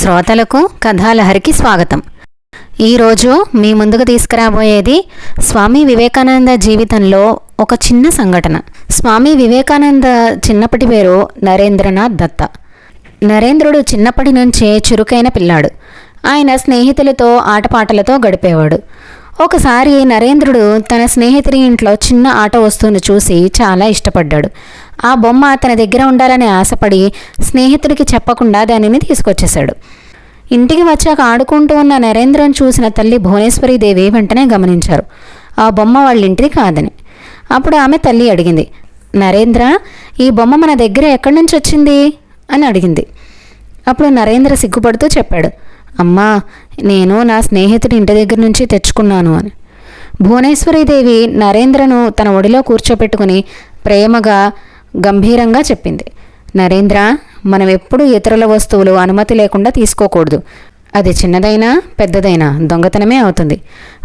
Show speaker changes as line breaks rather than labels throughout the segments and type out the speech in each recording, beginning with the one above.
శ్రోతలకు కథాలహరికి స్వాగతం. ఈరోజు మీ ముందుకు తీసుకురాబోయేది స్వామి వివేకానంద జీవితంలో ఒక చిన్న సంఘటన. స్వామి వివేకానంద చిన్నప్పటి పేరు నరేంద్రనాథ్ దత్త. నరేంద్రుడు చిన్నప్పటి నుంచే చురుకైన పిల్లాడు. ఆయన స్నేహితులతో ఆటపాటలతో గడిపేవాడు. ఒకసారి నరేంద్రుడు తన స్నేహితుడి ఇంట్లో చిన్న ఆట వస్తువును చూసి చాలా ఇష్టపడ్డాడు. ఆ బొమ్మ తన దగ్గర ఉండాలని ఆశపడి స్నేహితుడికి చెప్పకుండా దానిని తీసుకొచ్చేశాడు. ఇంటికి వచ్చాక ఆడుకుంటూ ఉన్న నరేంద్రను చూసిన తల్లి భువనేశ్వరీదేవి వెంటనే గమనించారు ఆ బొమ్మ వాళ్ళ ఇంటిది కాదని. అప్పుడు ఆమె తల్లి అడిగింది, నరేంద్ర, ఈ బొమ్మ మన దగ్గర ఎక్కడి నుంచి వచ్చింది అని అడిగింది. అప్పుడు నరేంద్ర సిగ్గుపడుతూ చెప్పాడు, అమ్మా, నేను నా స్నేహితుడి ఇంటి దగ్గర నుంచి తెచ్చుకున్నాను అని. భువనేశ్వరీదేవి నరేంద్రను తన ఒడిలో కూర్చోపెట్టుకుని ప్రేమగా గంభీరంగా చెప్పింది, నరేంద్ర, మనం ఎప్పుడూ ఇతరుల వస్తువులు అనుమతి లేకుండా తీసుకోకూడదు. అది చిన్నదైనా పెద్దదైనా దొంగతనమే అవుతుంది.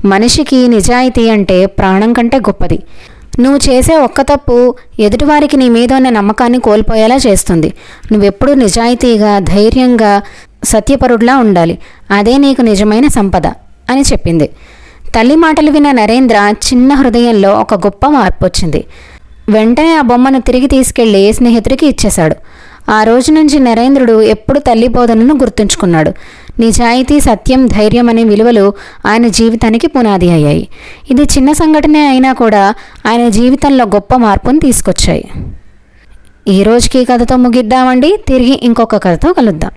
మనిషికి నిజాయితీ అంటే ప్రాణం కంటే గొప్పది. నువ్వు చేసే ఒక్క తప్పు ఎదుటివారికి నీ మీద ఉన్న నమ్మకాన్ని కోల్పోయేలా చేస్తుంది. నువ్వెప్పుడూ నిజాయితీగా, ధైర్యంగా, సత్యపరుడులా ఉండాలి. అదే నీకు నిజమైన సంపద అని చెప్పింది. తల్లి మాటలు విన్న నరేంద్ర చిన్న హృదయంలో ఒక గొప్ప మార్పు వచ్చింది. వెంటనే ఆ బొమ్మను తిరిగి తీసుకెళ్లి స్నేహితుడికి ఇచ్చేశాడు. ఆ రోజు నుంచి నరేంద్రుడు ఎప్పుడు తల్లి బోధనను గుర్తుంచుకున్నాడు. నిజాయితీ, సత్యం, ధైర్యం అనే విలువలు ఆయన జీవితానికి పునాది అయ్యాయి. ఇది చిన్న సంఘటనే అయినా కూడా ఆయన జీవితంలో గొప్ప మార్పును తీసుకొచ్చాయి. ఈ రోజుకి కథతో ముగిద్దామండి. తిరిగి ఇంకొక కథతో కలుద్దాం.